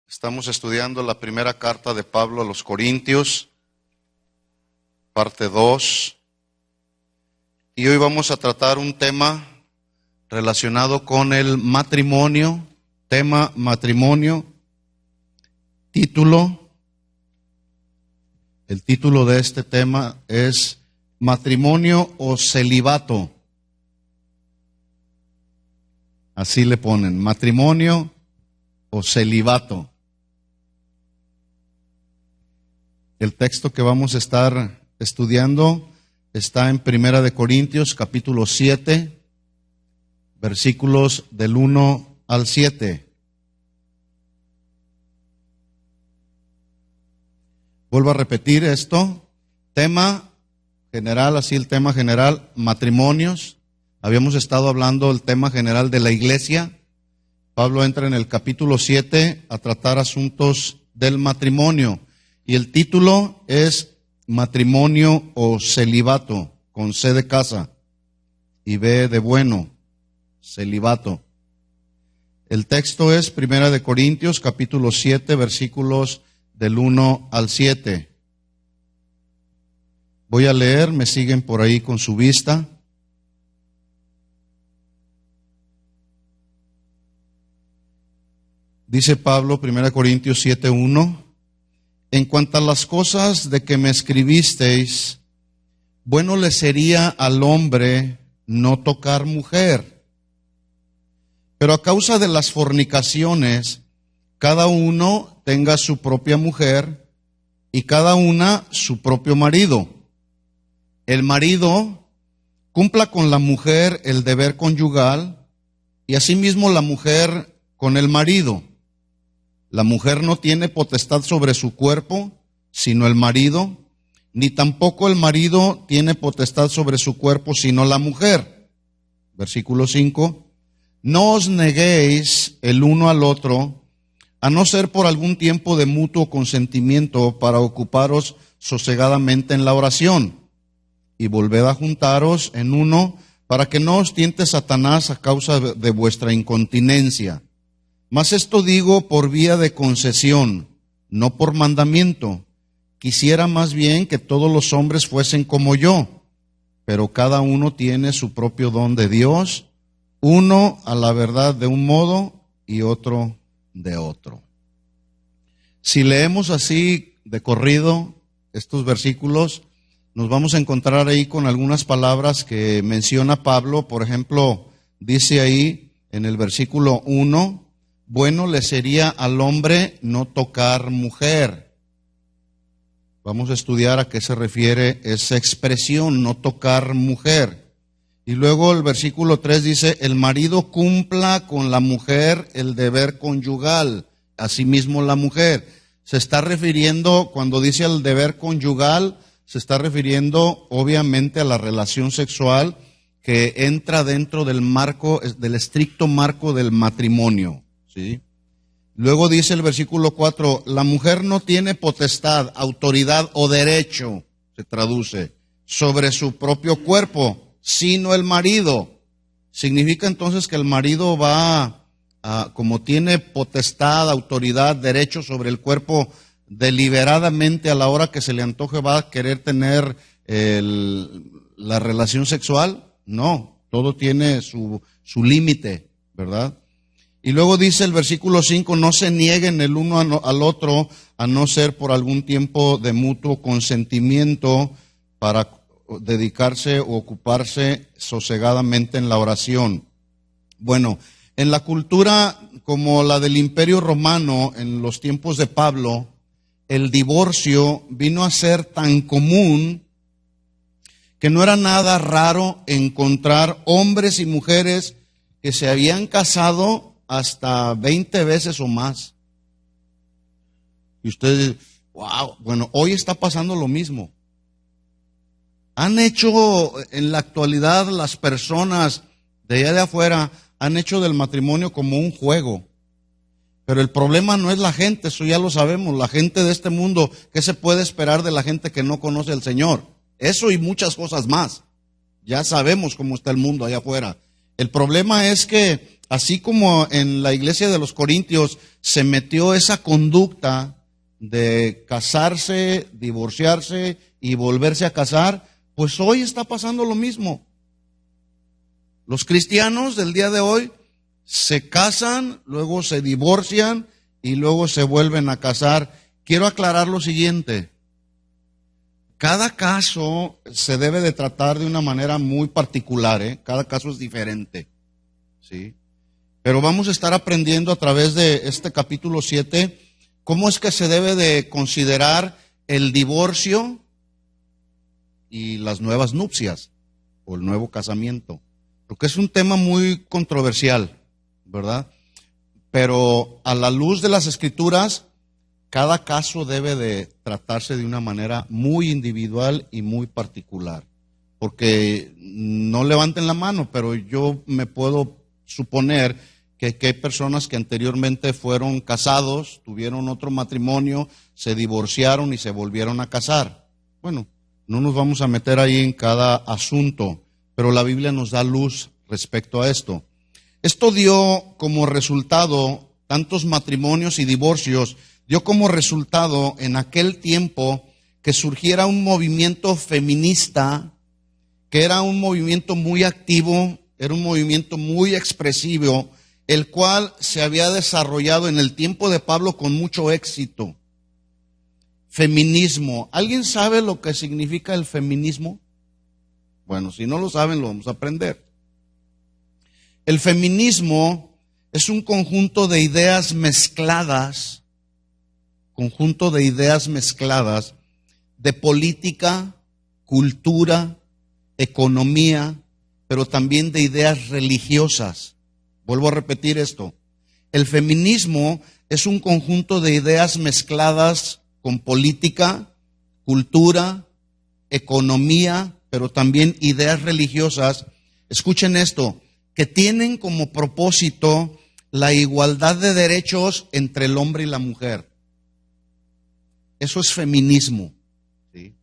Estamos estudiando la primera carta de Pablo a los Corintios, parte 2, y hoy vamos a tratar un tema relacionado con el matrimonio, tema matrimonio, título. El título de este tema es matrimonio o celibato. Así le ponen, matrimonio o celibato. El texto que vamos a estar estudiando está en 1 Corintios capítulo 7, versículos del 1 al 7. Vuelvo a repetir esto, tema general, así el tema general, matrimonios. Habíamos estado hablando del tema general de la iglesia. Pablo entra en el capítulo 7 a tratar asuntos del matrimonio. Y el título es matrimonio o celibato, con C de casa y B de bueno, celibato. El texto es 1 Corintios capítulo 7, versículos del 1 al 7. Voy a leer, me siguen por ahí con su vista. Dice Pablo, 1 Corintios 7, 1. En cuanto a las cosas de que me escribisteis, bueno le sería al hombre no tocar mujer. Pero a causa de las fornicaciones, cada uno tenga su propia mujer y cada una su propio marido. El marido cumpla con la mujer el deber conyugal y asimismo la mujer con el marido. La mujer no tiene potestad sobre su cuerpo, sino el marido, ni tampoco el marido tiene potestad sobre su cuerpo, sino la mujer. Versículo 5. No os neguéis el uno al otro, a no ser por algún tiempo de mutuo consentimiento para ocuparos sosegadamente en la oración, y volved a juntaros en uno para que no os tiente Satanás a causa de vuestra incontinencia. Mas esto digo por vía de concesión, no por mandamiento. Quisiera más bien que todos los hombres fuesen como yo, pero cada uno tiene su propio don de Dios, uno a la verdad de un modo y otro de otro. Si leemos así de corrido estos versículos, nos vamos a encontrar ahí con algunas palabras que menciona Pablo. Por ejemplo, dice ahí en el versículo 1, bueno le sería al hombre no tocar mujer. Vamos a estudiar a qué se refiere esa expresión, no tocar mujer. Y luego el versículo 3 dice, el marido cumpla con la mujer el deber conyugal, asimismo la mujer. Se está refiriendo, cuando dice el deber conyugal, se está refiriendo obviamente a la relación sexual que entra dentro del marco, del estricto marco del matrimonio. ¿Sí? Luego dice el versículo 4, la mujer no tiene potestad, autoridad o derecho, se traduce, sobre su propio cuerpo, sino el marido. Significa entonces que el marido va, como tiene potestad, autoridad, derecho sobre el cuerpo, deliberadamente a la hora que se le antoje va a querer tener la relación sexual. No, todo tiene su límite, ¿verdad? Y luego dice el versículo 5, no se nieguen el uno al otro, a no ser por algún tiempo de mutuo consentimiento para dedicarse o ocuparse sosegadamente en la oración. Bueno, en la cultura como la del Imperio Romano, en los tiempos de Pablo, el divorcio vino a ser tan común que no era nada raro encontrar hombres y mujeres que se habían casado hasta 20 veces o más. Y ustedes, wow, bueno, hoy está pasando lo mismo. Han hecho, en la actualidad, las personas de allá de afuera, han hecho del matrimonio como un juego. Pero el problema no es la gente, eso ya lo sabemos, la gente de este mundo. ¿Qué se puede esperar de la gente que no conoce al Señor? Eso y muchas cosas más. Ya sabemos cómo está el mundo allá afuera. El problema es que así como en la iglesia de los Corintios se metió esa conducta de casarse, divorciarse y volverse a casar, pues hoy está pasando lo mismo. Los cristianos del día de hoy se casan, luego se divorcian y luego se vuelven a casar. Quiero aclarar lo siguiente. Cada caso se debe de tratar de una manera muy particular, ¿eh? Cada caso es diferente, ¿sí? Pero vamos a estar aprendiendo a través de este capítulo 7 cómo es que se debe de considerar el divorcio y las nuevas nupcias o el nuevo casamiento. Porque es un tema muy controversial, ¿verdad? Pero a la luz de las Escrituras, cada caso debe de tratarse de una manera muy individual y muy particular. Porque no levanten la mano, pero yo me puedo suponer que hay personas que anteriormente fueron casados, tuvieron otro matrimonio, se divorciaron y se volvieron a casar. Bueno, no nos vamos a meter ahí en cada asunto, pero la Biblia nos da luz respecto a esto. Esto dio como resultado, tantos matrimonios y divorcios, dio como resultado en aquel tiempo que surgiera un movimiento feminista, que era un movimiento muy activo, era un movimiento muy expresivo, el cual se había desarrollado en el tiempo de Pablo con mucho éxito. Feminismo. ¿Alguien sabe lo que significa el feminismo? Bueno, si no lo saben, lo vamos a aprender. El feminismo es un conjunto de ideas mezcladas, de política, cultura, economía, pero también de ideas religiosas. Vuelvo a repetir esto. El feminismo es un conjunto de ideas mezcladas con política, cultura, economía, pero también ideas religiosas. Escuchen esto, que tienen como propósito la igualdad de derechos entre el hombre y la mujer. Eso es feminismo, ¿sí?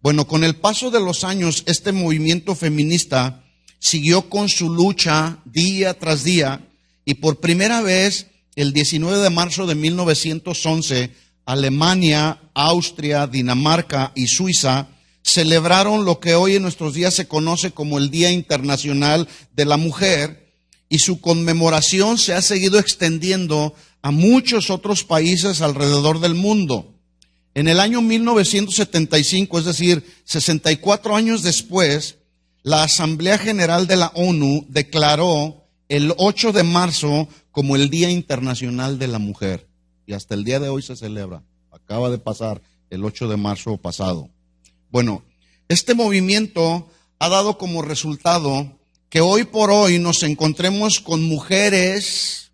Bueno, con el paso de los años, este movimiento feminista siguió con su lucha día tras día y por primera vez, el 19 de marzo de 1911, Alemania, Austria, Dinamarca y Suiza celebraron lo que hoy en nuestros días se conoce como el Día Internacional de la Mujer, y su conmemoración se ha seguido extendiendo a muchos otros países alrededor del mundo. En el año 1975, es decir, 64 años después, la Asamblea General de la ONU declaró el 8 de marzo como el Día Internacional de la Mujer. Y hasta el día de hoy se celebra. Acaba de pasar el 8 de marzo pasado. Bueno, este movimiento ha dado como resultado que hoy por hoy nos encontremos con mujeres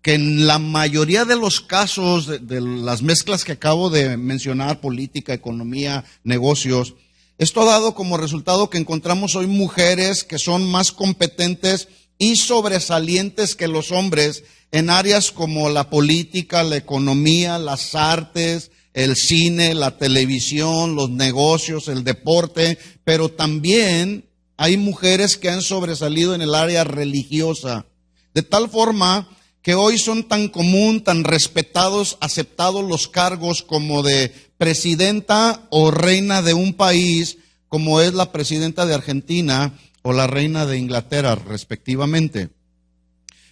que en la mayoría de los casos de las mezclas que acabo de mencionar, política, economía, negocios, esto ha dado como resultado que encontramos hoy mujeres que son más competentes y sobresalientes que los hombres en áreas como la política, la economía, las artes, el cine, la televisión, los negocios, el deporte, pero también hay mujeres que han sobresalido en el área religiosa, de tal forma que hoy son tan común, tan respetados, aceptados los cargos como de presidenta o reina de un país, como es la presidenta de Argentina o la reina de Inglaterra, respectivamente.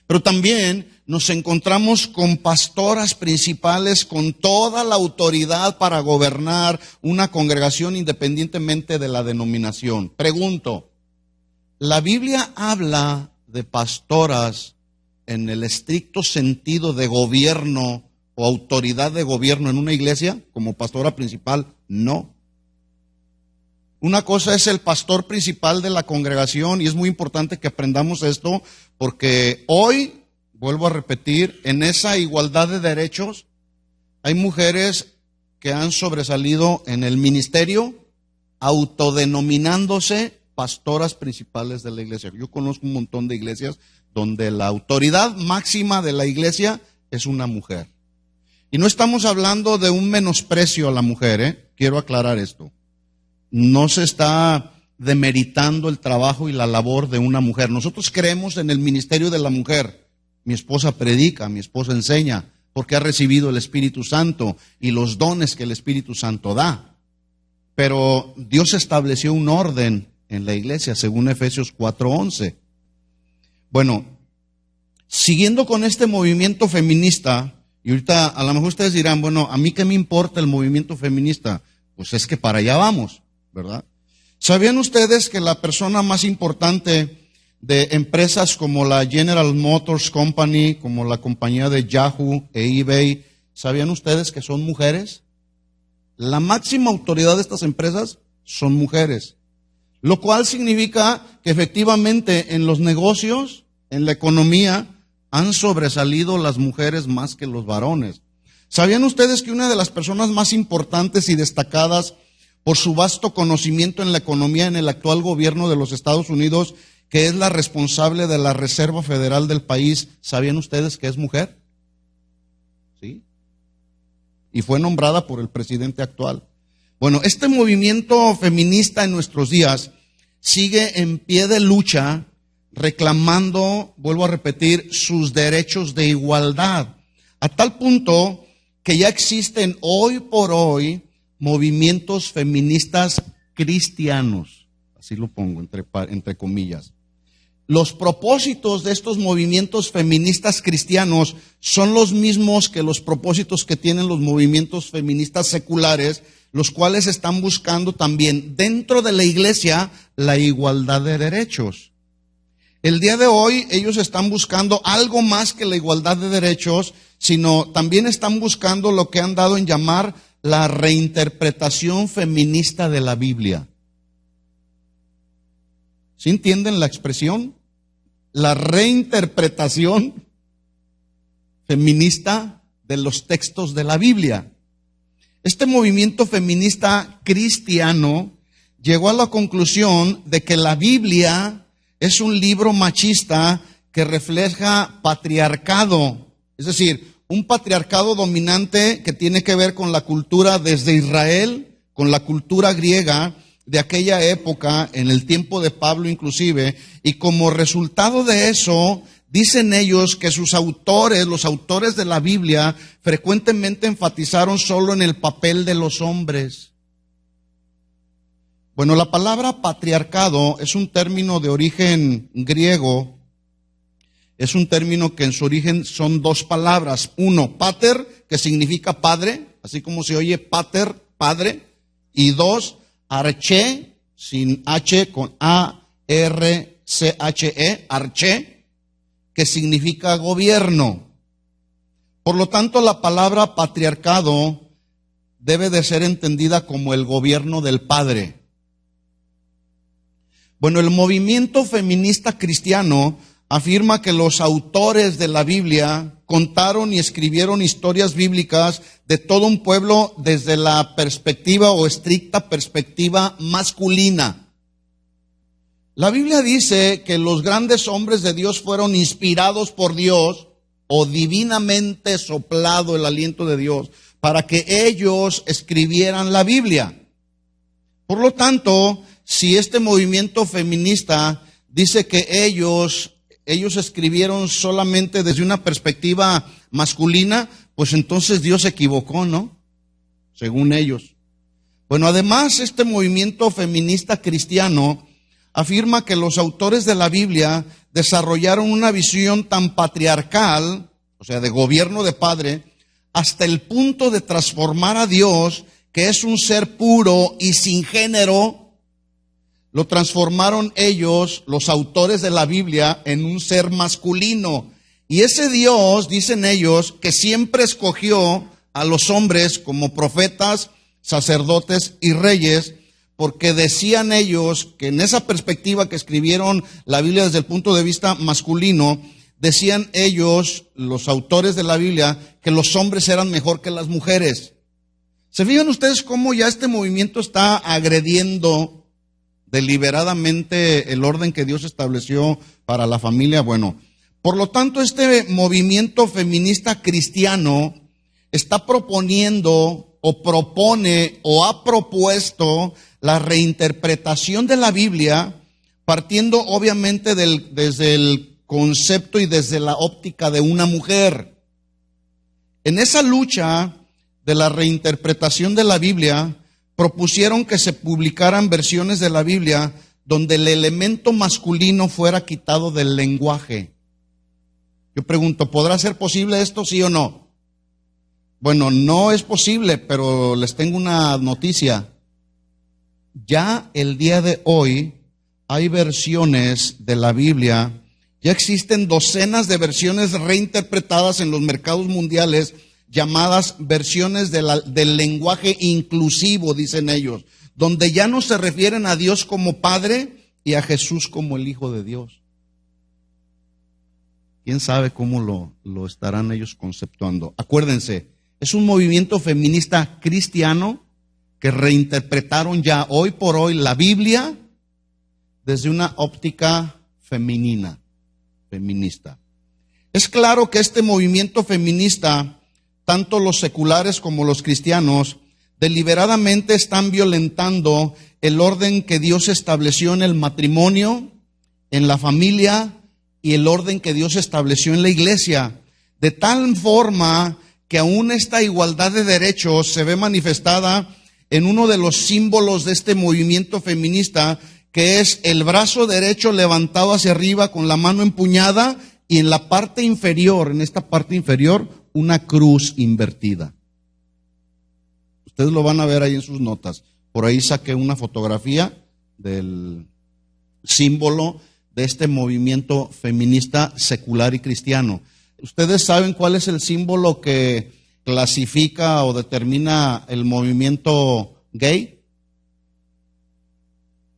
Pero también nos encontramos con pastoras principales con toda la autoridad para gobernar una congregación independientemente de la denominación. Pregunto, ¿la Biblia habla de pastoras en el estricto sentido de gobierno o autoridad de gobierno en una iglesia como pastora principal? No. Una cosa es el pastor principal de la congregación y es muy importante que aprendamos esto porque hoy, vuelvo a repetir, en esa igualdad de derechos hay mujeres que han sobresalido en el ministerio autodenominándose pastoras principales de la iglesia. Yo conozco un montón de iglesias donde la autoridad máxima de la iglesia es una mujer. Y no estamos hablando de un menosprecio a la mujer, Quiero aclarar esto. No se está demeritando el trabajo y la labor de una mujer. Nosotros creemos en el ministerio de la mujer. Mi esposa predica, mi esposa enseña, porque ha recibido el Espíritu Santo y los dones que el Espíritu Santo da. Pero Dios estableció un orden en la iglesia, según Efesios 4:11. Bueno, siguiendo con este movimiento feminista, y ahorita a lo mejor ustedes dirán, bueno, ¿a mí qué me importa el movimiento feminista? Pues es que para allá vamos, ¿verdad? ¿Sabían ustedes que la persona más importante de empresas como la General Motors Company, como la compañía de Yahoo e eBay, ¿sabían ustedes que son mujeres? La máxima autoridad de estas empresas son mujeres, lo cual significa que efectivamente en los negocios, en la economía, han sobresalido las mujeres más que los varones. ¿Sabían ustedes que una de las personas más importantes y destacadas por su vasto conocimiento en la economía en el actual gobierno de los Estados Unidos, que es la responsable de la Reserva Federal del país, ¿sabían ustedes que es mujer? ¿Sí? Y fue nombrada por el presidente actual. Bueno, este movimiento feminista en nuestros días sigue en pie de lucha, reclamando, vuelvo a repetir, sus derechos de igualdad, a tal punto que ya existen hoy por hoy movimientos feministas cristianos, así lo pongo entre comillas. Los propósitos de estos movimientos feministas cristianos son los mismos que los propósitos que tienen los movimientos feministas seculares, los cuales están buscando también dentro de la iglesia la igualdad de derechos. El día de hoy ellos están buscando algo más que la igualdad de derechos, sino también están buscando lo que han dado en llamar la reinterpretación feminista de la Biblia. ¿Sí entienden la expresión? La reinterpretación feminista de los textos de la Biblia. Este movimiento feminista cristiano llegó a la conclusión de que la Biblia es un libro machista que refleja patriarcado, es decir, un patriarcado dominante que tiene que ver con la cultura desde Israel, con la cultura griega de aquella época, en el tiempo de Pablo inclusive, y como resultado de eso, dicen ellos que sus autores, los autores de la Biblia, frecuentemente enfatizaron solo en el papel de los hombres. Bueno, la palabra patriarcado es un término de origen griego. Es un término que en su origen son dos palabras. Uno, pater, que significa padre, así como se oye pater, padre. Y dos, arché, sin H, con A-R-C-H-E, arché, que significa gobierno. Por lo tanto, la palabra patriarcado debe de ser entendida como el gobierno del padre. Bueno, el movimiento feminista cristiano afirma que los autores de la Biblia contaron y escribieron historias bíblicas de todo un pueblo desde la perspectiva o estricta perspectiva masculina. La Biblia dice que los grandes hombres de Dios fueron inspirados por Dios o divinamente soplado el aliento de Dios para que ellos escribieran la Biblia. Por lo tanto, si este movimiento feminista dice que ellos escribieron solamente desde una perspectiva masculina, pues entonces Dios se equivocó, ¿no? Según ellos. Bueno, además este movimiento feminista cristiano afirma que los autores de la Biblia desarrollaron una visión tan patriarcal, o sea, de gobierno de padre, hasta el punto de transformar a Dios, que es un ser puro y sin género. Lo transformaron ellos, los autores de la Biblia, en un ser masculino. Y ese Dios, dicen ellos, que siempre escogió a los hombres como profetas, sacerdotes y reyes, porque decían ellos que en esa perspectiva que escribieron la Biblia desde el punto de vista masculino, decían ellos, los autores de la Biblia, que los hombres eran mejor que las mujeres. ¿Se fijan ustedes cómo ya este movimiento está agrediendo deliberadamente el orden que Dios estableció para la familia? Bueno, por lo tanto, este movimiento feminista cristiano está proponiendo o propone o ha propuesto la reinterpretación de la Biblia, partiendo obviamente desde el concepto y desde la óptica de una mujer. En esa lucha de la reinterpretación de la Biblia, propusieron que se publicaran versiones de la Biblia donde el elemento masculino fuera quitado del lenguaje. Yo pregunto, ¿podrá ser posible esto, sí o no? Bueno, no es posible, pero les tengo una noticia. Ya el día de hoy hay versiones de la Biblia, ya existen docenas de versiones reinterpretadas en los mercados mundiales, llamadas versiones del lenguaje inclusivo, dicen ellos, donde ya no se refieren a Dios como Padre y a Jesús como el Hijo de Dios. ¿Quién sabe cómo lo estarán ellos conceptuando? Acuérdense, es un movimiento feminista cristiano que reinterpretaron ya hoy por hoy la Biblia desde una óptica feminista. Es claro que este movimiento feminista, tanto los seculares como los cristianos, deliberadamente están violentando el orden que Dios estableció en el matrimonio, en la familia y el orden que Dios estableció en la iglesia, de tal forma que aún esta igualdad de derechos se ve manifestada en uno de los símbolos de este movimiento feminista, que es el brazo derecho levantado hacia arriba con la mano empuñada y en la parte inferior, en esta parte inferior, una cruz invertida. Ustedes lo van a ver ahí en sus notas. Por ahí saqué una fotografía del símbolo de este movimiento feminista secular y cristiano. ¿Ustedes saben cuál es el símbolo que clasifica o determina el movimiento gay?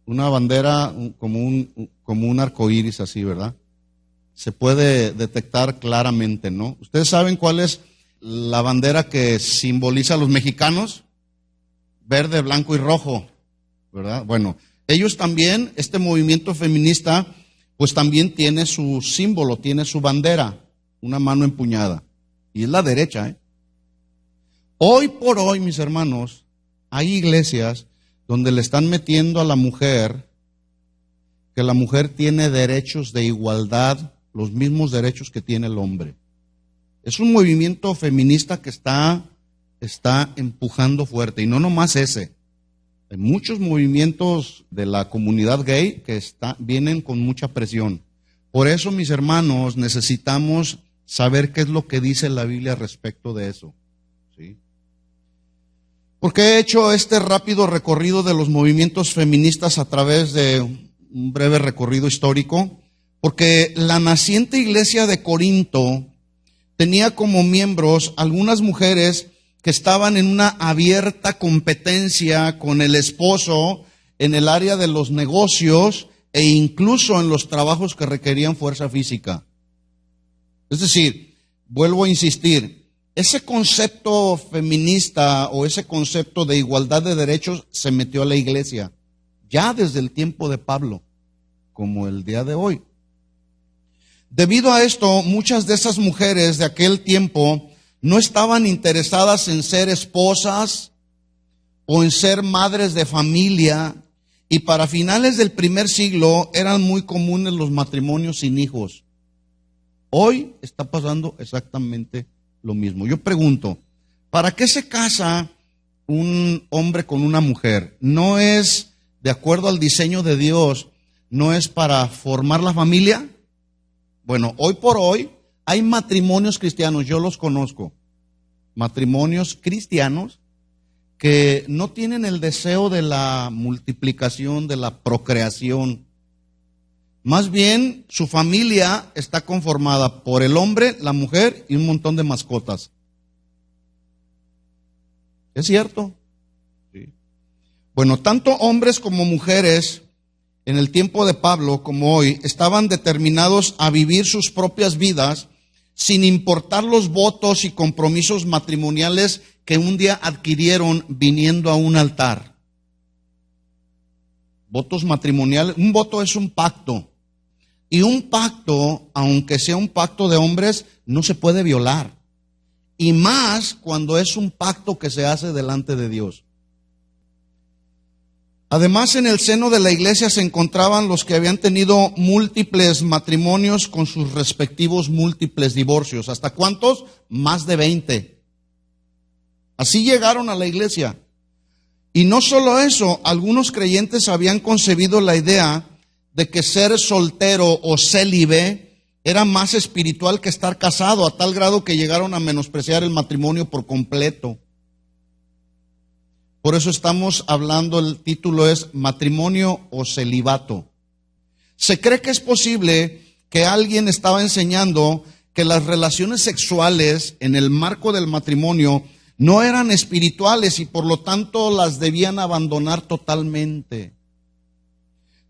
Una bandera como un arco iris así, ¿verdad? Se puede detectar claramente, ¿no? ¿Ustedes saben cuál es la bandera que simboliza a los mexicanos? Verde, blanco y rojo, ¿verdad? Bueno, ellos también, este movimiento feminista, pues también tiene su símbolo, tiene su bandera, una mano empuñada. Y es la derecha, ¿eh? Hoy por hoy, mis hermanos, hay iglesias donde le están metiendo a la mujer que la mujer tiene derechos de igualdad, los mismos derechos que tiene el hombre. Es un movimiento feminista que está empujando fuerte, y no nomás ese. Hay muchos movimientos de la comunidad gay que vienen con mucha presión. Por eso, mis hermanos, necesitamos saber qué es lo que dice la Biblia respecto de eso. ¿Sí? ¿Por qué he hecho este rápido recorrido de los movimientos feministas a través de un breve recorrido histórico? Porque la naciente iglesia de Corinto tenía como miembros algunas mujeres que estaban en una abierta competencia con el esposo en el área de los negocios e incluso en los trabajos que requerían fuerza física. Es decir, vuelvo a insistir, ese concepto feminista o ese concepto de igualdad de derechos se metió a la iglesia ya desde el tiempo de Pablo, como el día de hoy. Debido a esto, muchas de esas mujeres de aquel tiempo no estaban interesadas en ser esposas o en ser madres de familia, y para finales del primer siglo eran muy comunes los matrimonios sin hijos. Hoy está pasando exactamente lo mismo. Yo pregunto, ¿para qué se casa un hombre con una mujer? ¿No es de acuerdo al diseño de Dios? ¿No es para formar la familia? Bueno, hoy por hoy hay matrimonios cristianos, yo los conozco, matrimonios cristianos que no tienen el deseo de la multiplicación, de la procreación. Más bien, su familia está conformada por el hombre, la mujer y un montón de mascotas. ¿Es cierto? Sí. Bueno, tanto hombres como mujeres en el tiempo de Pablo como hoy estaban determinados a vivir sus propias vidas sin importar los votos y compromisos matrimoniales que un día adquirieron viniendo a un altar. Votos matrimoniales, un voto es un pacto. Y un pacto, aunque sea un pacto de hombres, no se puede violar. Y más cuando es un pacto que se hace delante de Dios. Además, en el seno de la iglesia se encontraban los que habían tenido múltiples matrimonios con sus respectivos múltiples divorcios. ¿Hasta cuántos? Más de 20. Así llegaron a la iglesia. Y no solo eso, algunos creyentes habían concebido la idea de que ser soltero o célibe era más espiritual que estar casado, a tal grado que llegaron a menospreciar el matrimonio por completo. Por eso estamos hablando, el título es Matrimonio o Celibato. Se cree que es posible que alguien estaba enseñando que las relaciones sexuales en el marco del matrimonio no eran espirituales y por lo tanto las debían abandonar totalmente.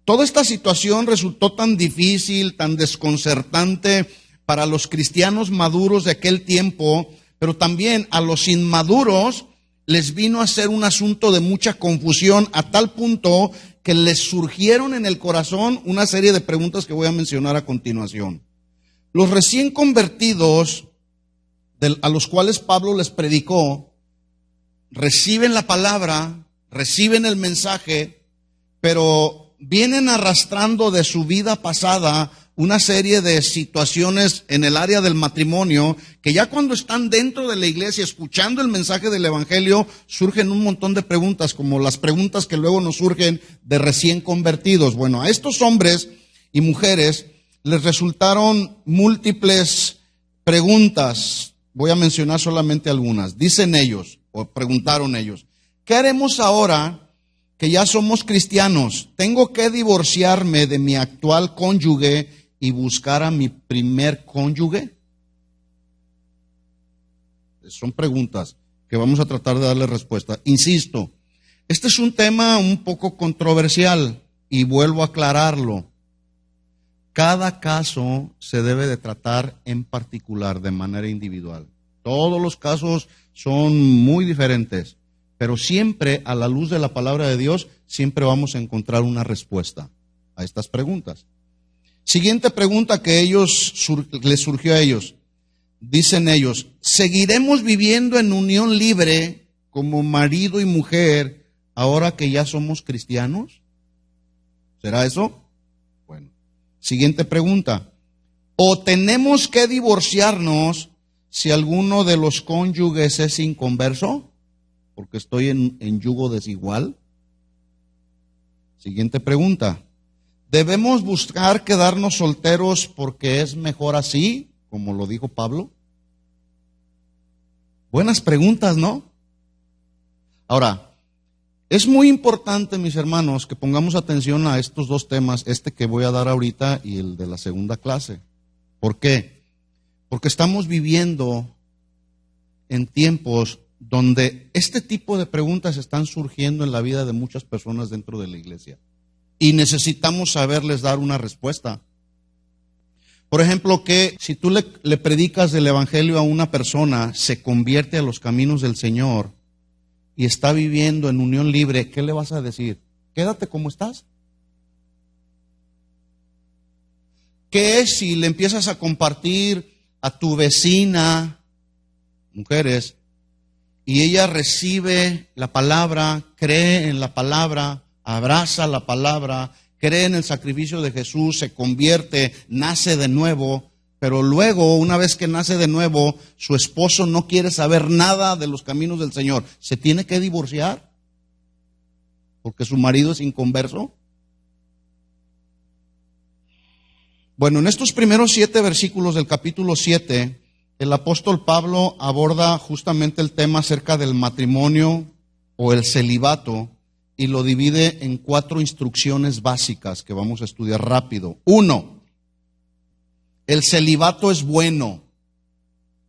Toda esta situación resultó tan difícil, tan desconcertante para los cristianos maduros de aquel tiempo, pero también a los inmaduros les vino a ser un asunto de mucha confusión, a tal punto que les surgieron en el corazón una serie de preguntas que voy a mencionar a continuación. Los recién convertidos, a los cuales Pablo les predicó, reciben la palabra, reciben el mensaje, pero vienen arrastrando de su vida pasada una serie de situaciones en el área del matrimonio que ya cuando están dentro de la iglesia escuchando el mensaje del evangelio surgen un montón de preguntas, como las preguntas que luego nos surgen de recién convertidos. Bueno, a estos hombres y mujeres les resultaron múltiples preguntas. Voy a mencionar solamente algunas. Dicen ellos, o preguntaron ellos, ¿qué haremos ahora que ya somos cristianos? ¿Tengo que divorciarme de mi actual cónyuge y buscar a mi primer cónyuge? Son preguntas que vamos a tratar de darle respuesta. Insisto, este es un tema un poco controversial y vuelvo a aclararlo. Cada caso se debe de tratar en particular, de manera individual. Todos los casos son muy diferentes, pero siempre a la luz de la palabra de Dios, siempre vamos a encontrar una respuesta a estas preguntas. Siguiente pregunta que les surgió a ellos. Dicen ellos, ¿seguiremos viviendo en unión libre como marido y mujer ahora que ya somos cristianos? ¿Será eso? Bueno. Siguiente pregunta. ¿O tenemos que divorciarnos si alguno de los cónyuges es inconverso? Porque estoy en yugo desigual. Siguiente pregunta. ¿Debemos buscar quedarnos solteros porque es mejor así, como lo dijo Pablo? Buenas preguntas, ¿no? Ahora, es muy importante, mis hermanos, que pongamos atención a estos dos temas, este que voy a dar ahorita y el de la segunda clase. ¿Por qué? Porque estamos viviendo en tiempos donde este tipo de preguntas están surgiendo en la vida de muchas personas dentro de la iglesia. Y necesitamos saberles dar una respuesta. Por ejemplo, que si tú le predicas el evangelio a una persona, se convierte a los caminos del Señor y está viviendo en unión libre, ¿qué le vas a decir? Quédate como estás. ¿Qué si le empiezas a compartir a tu vecina, mujeres, y ella recibe la palabra, cree en la palabra, abraza la palabra, cree en el sacrificio de Jesús, se convierte, nace de nuevo, pero luego, una vez que nace de nuevo, su esposo no quiere saber nada de los caminos del Señor? ¿Se tiene que divorciar porque su marido es inconverso? Bueno, en estos primeros 7 versículos del capítulo 7, el apóstol Pablo aborda justamente el tema acerca del matrimonio o el celibato y lo divide en 4 instrucciones básicas que vamos a estudiar rápido. 1, el celibato es bueno.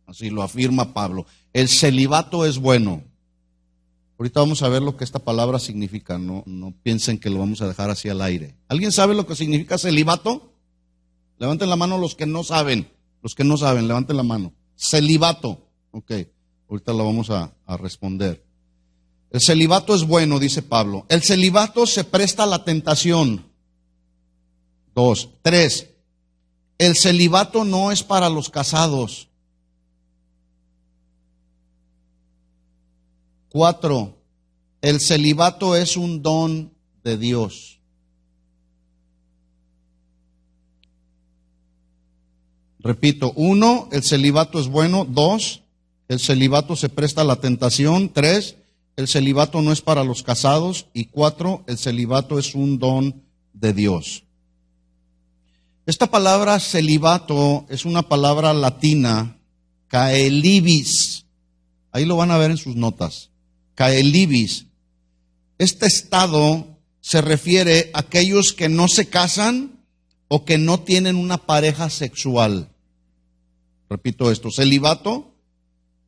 Así lo afirma Pablo. El celibato es bueno. Ahorita vamos a ver lo que esta palabra significa. No piensen que lo vamos a dejar así al aire. ¿Alguien sabe lo que significa celibato? Levanten la mano los que no saben. Los que no saben, levanten la mano. Celibato. Ok, ahorita lo vamos a responder. El celibato es bueno, dice Pablo. El celibato se presta a la tentación. 2. 3. El celibato no es para los casados. 4. El celibato es un don de Dios. Repito, 1, el celibato es bueno. 2, el celibato se presta a la tentación. 3, el celibato no es para los casados. Y 4, el celibato es un don de Dios. Esta palabra celibato es una palabra latina, caelibis. Ahí lo van a ver en sus notas. Caelibis. Este estado se refiere a aquellos que no se casan o que no tienen una pareja sexual. Repito esto, celibato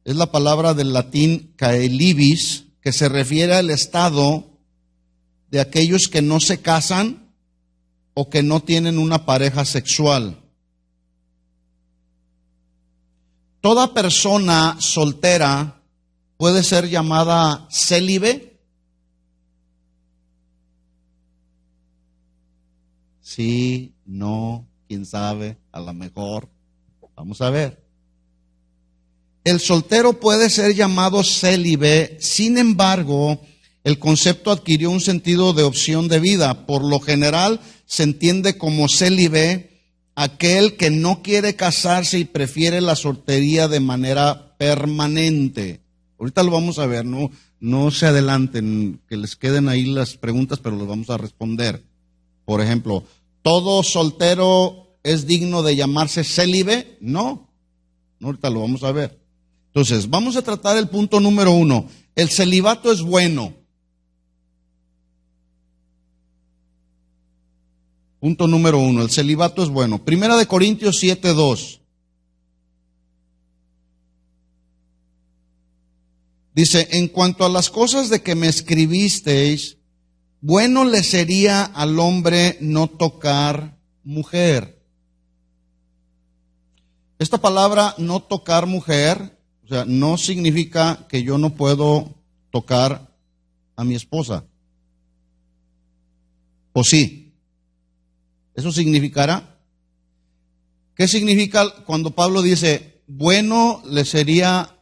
es la palabra del latín caelibis, que se refiere al estado de aquellos que no se casan o que no tienen una pareja sexual. Toda persona soltera puede ser llamada célibe. Sí, no, quién sabe, a lo mejor. Vamos a ver. El soltero puede ser llamado célibe, sin embargo, el concepto adquirió un sentido de opción de vida. Por lo general, se entiende como célibe aquel que no quiere casarse y prefiere la soltería de manera permanente. Ahorita lo vamos a ver, no se adelanten, que les queden ahí las preguntas, pero las vamos a responder. Por ejemplo, ¿todo soltero es digno de llamarse célibe? No, ahorita lo vamos a ver. Entonces, vamos a tratar el punto número 1. El celibato es bueno. Punto número 1, el celibato es bueno. Primera de Corintios 7:2. Dice, en cuanto a las cosas de que me escribisteis, bueno le sería al hombre no tocar mujer. Esta palabra no tocar mujer, o sea, no significa que yo no puedo tocar a mi esposa. ¿O sí? ¿Eso significará? ¿Qué significa cuando Pablo dice, bueno le sería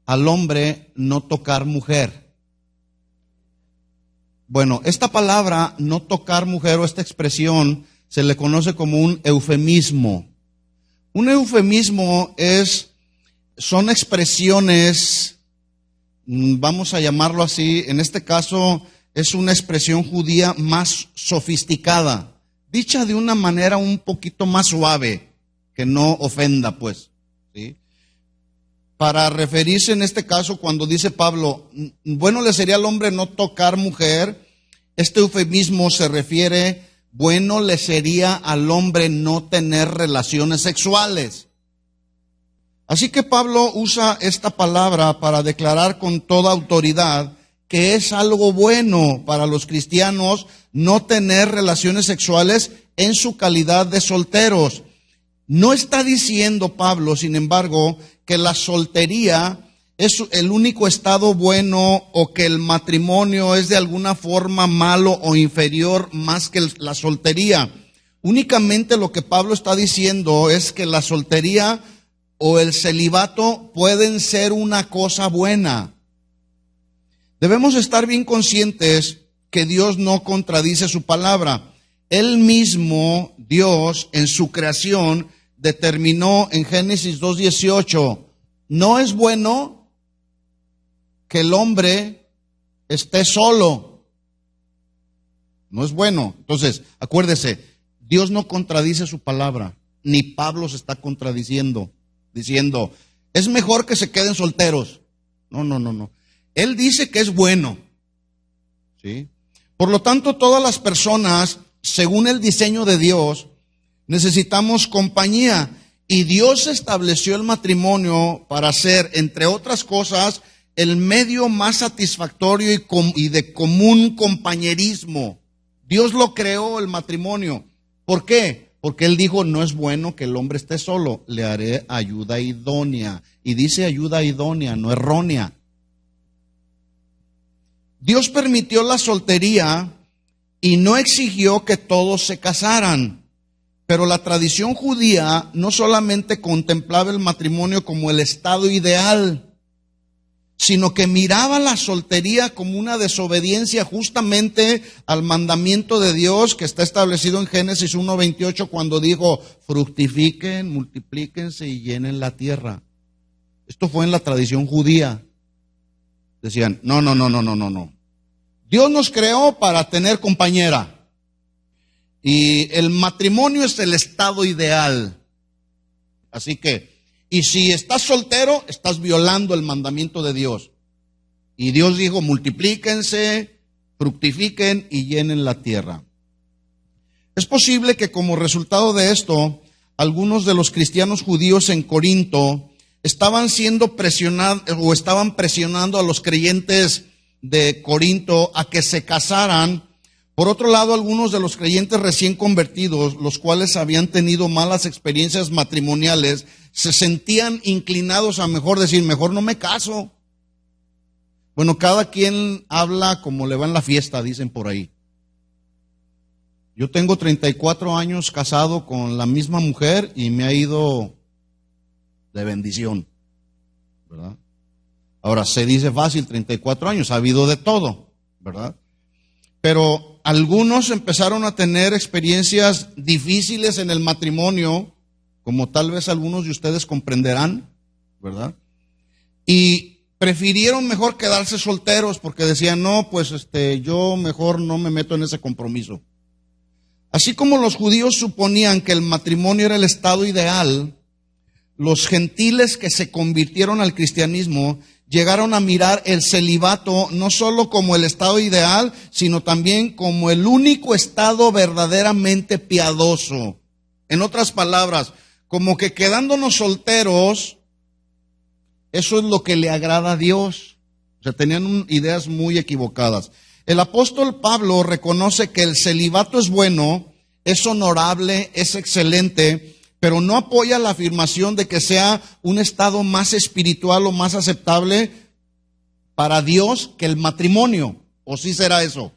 al hombre no tocar mujer? Bueno, esta palabra no tocar mujer o esta expresión se le conoce como un eufemismo. Un eufemismo son expresiones, vamos a llamarlo así, en este caso es una expresión judía más sofisticada, dicha de una manera un poquito más suave, que no ofenda, pues, ¿sí? Para referirse en este caso, cuando dice Pablo, bueno le sería al hombre no tocar mujer, este eufemismo se refiere, bueno le sería al hombre no tener relaciones sexuales. Así que Pablo usa esta palabra para declarar con toda autoridad que es algo bueno para los cristianos no tener relaciones sexuales en su calidad de solteros. No está diciendo Pablo, sin embargo, que la soltería es el único estado bueno o que el matrimonio es de alguna forma malo o inferior más que la soltería. Únicamente lo que Pablo está diciendo es que la soltería o el celibato pueden ser una cosa buena. Debemos estar bien conscientes que Dios no contradice su palabra. Él mismo, Dios, en su creación, determinó en Génesis 2:18, no es bueno que el hombre esté solo. No es bueno. Entonces, acuérdese, Dios no contradice su palabra, ni Pablo se está contradiciendo, diciendo, es mejor que se queden solteros. No. Él dice que es bueno. ¿Sí? Por lo tanto, todas las personas, según el diseño de Dios, necesitamos compañía. Y Dios estableció el matrimonio para ser, entre otras cosas, el medio más satisfactorio y de común compañerismo. Dios lo creó, el matrimonio. ¿Por qué? Porque Él dijo, no es bueno que el hombre esté solo, le haré ayuda idónea. Y dice ayuda idónea, no errónea. Dios permitió la soltería y no exigió que todos se casaran. Pero la tradición judía no solamente contemplaba el matrimonio como el estado ideal, sino que miraba la soltería como una desobediencia justamente al mandamiento de Dios que está establecido en Génesis 1:28 cuando dijo, fructifiquen, multiplíquense y llenen la tierra. Esto fue en la tradición judía. Decían, no. Dios nos creó para tener compañera. Y el matrimonio es el estado ideal. Así que, y si estás soltero, estás violando el mandamiento de Dios. Y Dios dijo, multiplíquense, fructifiquen y llenen la tierra. Es posible que como resultado de esto, algunos de los cristianos judíos en Corinto estaban siendo presionados o estaban presionando a los creyentes de Corinto a que se casaran. Por otro lado, algunos de los creyentes recién convertidos, los cuales habían tenido malas experiencias matrimoniales, se sentían inclinados a mejor decir, mejor no me caso. Bueno, cada quien habla como le va en la fiesta, dicen por ahí. Yo tengo 34 años casado con la misma mujer y me ha ido de bendición, ¿verdad? Ahora, se dice fácil, 34 años, ha habido de todo, ¿verdad? Pero algunos empezaron a tener experiencias difíciles en el matrimonio, como tal vez algunos de ustedes comprenderán, ¿verdad? Y prefirieron mejor quedarse solteros porque decían, no, pues yo mejor no me meto en ese compromiso. Así como los judíos suponían que el matrimonio era el estado ideal, los gentiles que se convirtieron al cristianismo llegaron a mirar el celibato no solo como el estado ideal, sino también como el único estado verdaderamente piadoso. En otras palabras, como que quedándonos solteros, eso es lo que le agrada a Dios. O sea, tenían ideas muy equivocadas. El apóstol Pablo reconoce que el celibato es bueno, es honorable, es excelente, pero no apoya la afirmación de que sea un estado más espiritual o más aceptable para Dios que el matrimonio. ¿O sí será eso?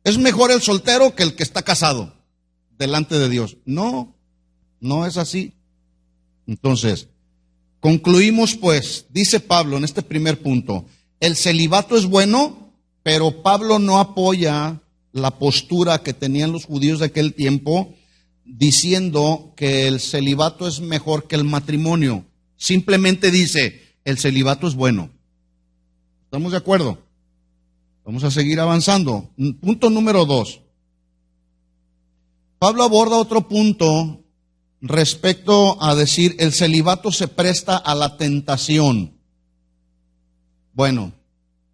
¿Es mejor el soltero que el que está casado delante de Dios? No, no es así. Entonces, concluimos pues, dice Pablo en este primer punto, el celibato es bueno, pero Pablo no apoya la postura que tenían los judíos de aquel tiempo, diciendo que el celibato es mejor que el matrimonio. Simplemente dice, el celibato es bueno. ¿Estamos de acuerdo? Vamos a seguir avanzando. Punto número 2. Pablo aborda otro punto respecto a decir, el celibato se presta a la tentación. Bueno,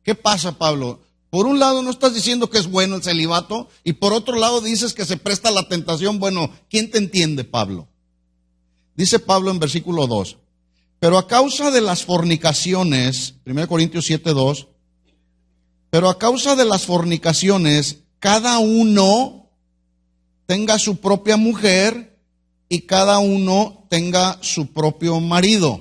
¿qué pasa, Pablo? Por un lado no estás diciendo que es bueno el celibato y por otro lado dices que se presta a la tentación. Bueno, ¿quién te entiende, Pablo? Dice Pablo en versículo 2, pero a causa de las fornicaciones, 1 Corintios 7:2, pero a causa de las fornicaciones, cada uno tenga su propia mujer y cada uno tenga su propio marido.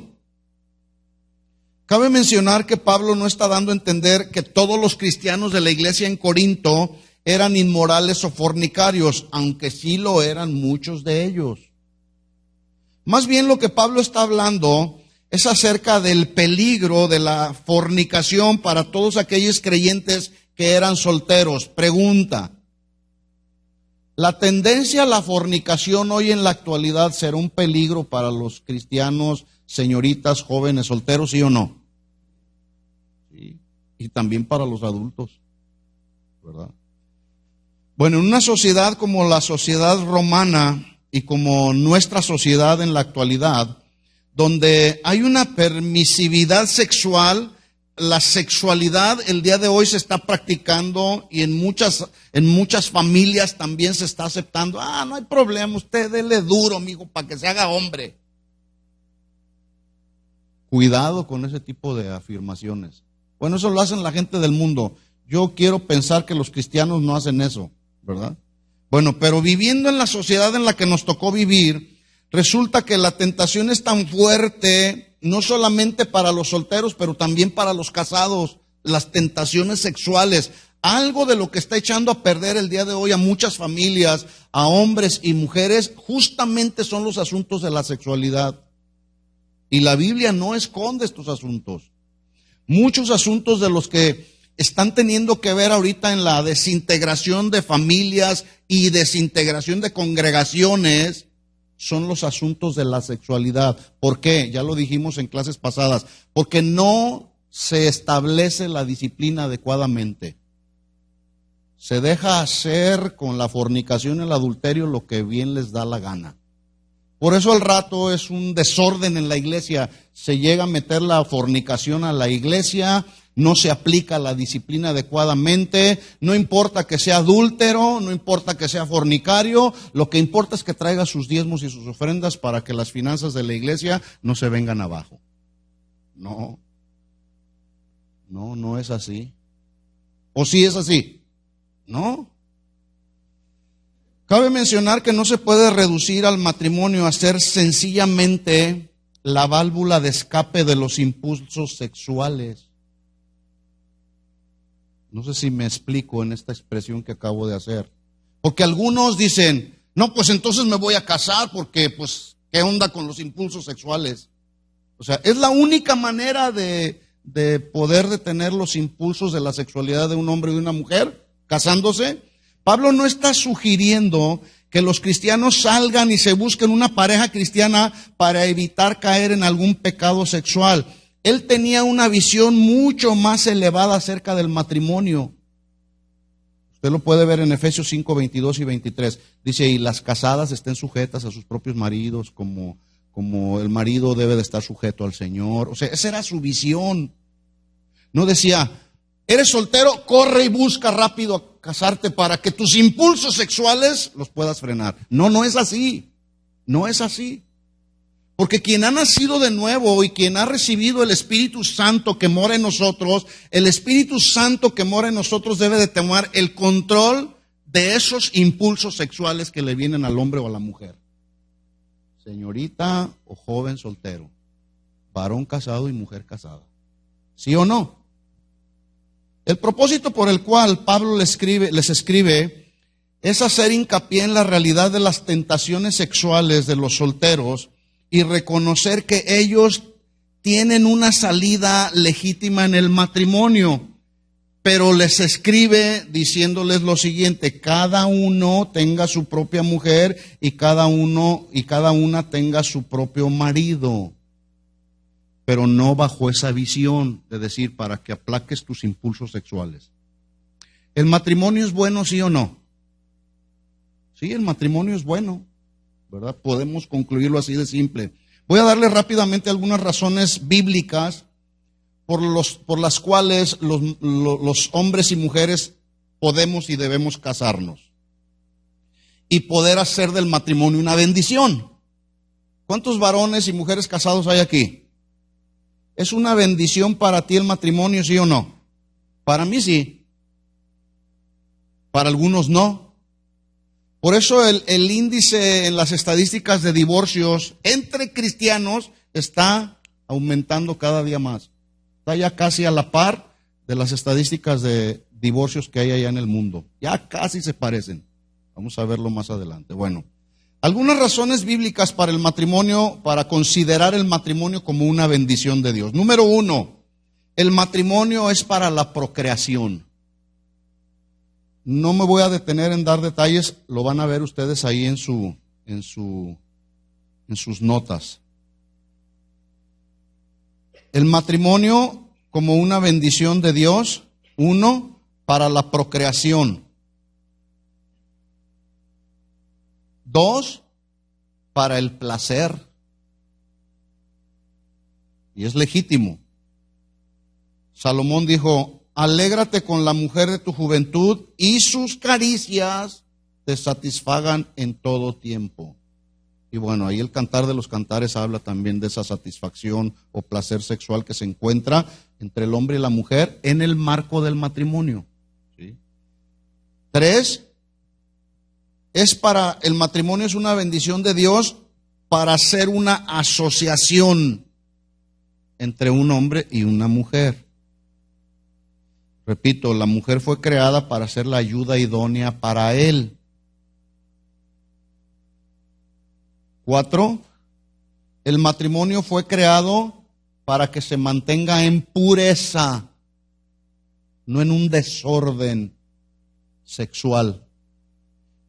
Cabe mencionar que Pablo no está dando a entender que todos los cristianos de la iglesia en Corinto eran inmorales o fornicarios, aunque sí lo eran muchos de ellos. Más bien lo que Pablo está hablando es acerca del peligro de la fornicación para todos aquellos creyentes que eran solteros. Pregunta, ¿la tendencia a la fornicación hoy en la actualidad será un peligro para los cristianos, señoritas, jóvenes, solteros, sí o no? Y también para los adultos, ¿verdad? Bueno, en una sociedad como la sociedad romana y como nuestra sociedad en la actualidad, donde hay una permisividad sexual, la sexualidad el día de hoy se está practicando y en muchas familias también se está aceptando. No hay problema, usted dele duro, mijo, para que se haga hombre. Cuidado con ese tipo de afirmaciones. Bueno, eso lo hacen la gente del mundo. Yo quiero pensar que los cristianos no hacen eso, ¿verdad? Bueno, pero viviendo en la sociedad en la que nos tocó vivir, resulta que la tentación es tan fuerte, no solamente para los solteros, pero también para los casados, las tentaciones sexuales. Algo de lo que está echando a perder el día de hoy a muchas familias, a hombres y mujeres, justamente son los asuntos de la sexualidad. Y la Biblia no esconde estos asuntos. Muchos asuntos de los que están teniendo que ver ahorita en la desintegración de familias y desintegración de congregaciones son los asuntos de la sexualidad. ¿Por qué? Ya lo dijimos en clases pasadas. Porque no se establece la disciplina adecuadamente. Se deja hacer con la fornicación y el adulterio lo que bien les da la gana. Por eso al rato es un desorden en la iglesia. Se llega a meter la fornicación a la iglesia, no se aplica la disciplina adecuadamente, no importa que sea adúltero, no importa que sea fornicario, lo que importa es que traiga sus diezmos y sus ofrendas para que las finanzas de la iglesia no se vengan abajo. No es así. ¿O sí es así? No. Cabe mencionar que no se puede reducir al matrimonio a ser sencillamente la válvula de escape de los impulsos sexuales. No sé si me explico en esta expresión que acabo de hacer. Porque algunos dicen, no, pues entonces me voy a casar porque, pues, ¿qué onda con los impulsos sexuales? O sea, es la única manera de poder detener los impulsos de la sexualidad de un hombre y de una mujer, casándose. Pablo no está sugiriendo que los cristianos salgan y se busquen una pareja cristiana para evitar caer en algún pecado sexual. Él tenía una visión mucho más elevada acerca del matrimonio. Usted lo puede ver en Efesios 5, 22 y 23. Dice, y las casadas estén sujetas a sus propios maridos como el marido debe de estar sujeto al Señor. O sea, esa era su visión. No decía, eres soltero, corre y busca rápido a casarte para que tus impulsos sexuales los puedas frenar. No es así. No es así. Porque quien ha nacido de nuevo y quien ha recibido el Espíritu Santo que mora en nosotros, el Espíritu Santo que mora en nosotros debe de tomar el control de esos impulsos sexuales que le vienen al hombre o a la mujer. Señorita o joven soltero, varón casado y mujer casada. ¿Sí o no? El propósito por el cual Pablo les escribe es hacer hincapié en la realidad de las tentaciones sexuales de los solteros y reconocer que ellos tienen una salida legítima en el matrimonio, pero les escribe diciéndoles lo siguiente: cada uno tenga su propia mujer y cada una tenga su propio marido. Pero no bajo esa visión de decir para que aplaques tus impulsos sexuales. ¿El matrimonio es bueno, sí o no? Sí, el matrimonio es bueno, ¿verdad? Podemos concluirlo así de simple. Voy a darle rápidamente algunas razones bíblicas por las cuales los hombres y mujeres podemos y debemos casarnos y poder hacer del matrimonio una bendición. ¿Cuántos varones y mujeres casados hay aquí? ¿Es una bendición para ti el matrimonio, sí o no? Para mí sí. Para algunos no. Por eso el índice en las estadísticas de divorcios entre cristianos está aumentando cada día más. Está ya casi a la par de las estadísticas de divorcios que hay allá en el mundo. Ya casi se parecen. Vamos a verlo más adelante. Bueno, algunas razones bíblicas para el matrimonio, para considerar el matrimonio como una bendición de Dios. Número 1, el matrimonio es para la procreación. No me voy a detener en dar detalles, lo van a ver ustedes ahí en sus notas. El matrimonio como una bendición de Dios, 1, para la procreación. 2, para el placer. Y es legítimo. Salomón dijo, alégrate con la mujer de tu juventud y sus caricias te satisfagan en todo tiempo. Y bueno, ahí el Cantar de los Cantares habla también de esa satisfacción o placer sexual que se encuentra entre el hombre y la mujer en el marco del matrimonio. ¿Sí? 3, el matrimonio es una bendición de Dios para hacer una asociación entre un hombre y una mujer. Repito, la mujer fue creada para ser la ayuda idónea para él. 4, el matrimonio fue creado para que se mantenga en pureza, no en un desorden sexual.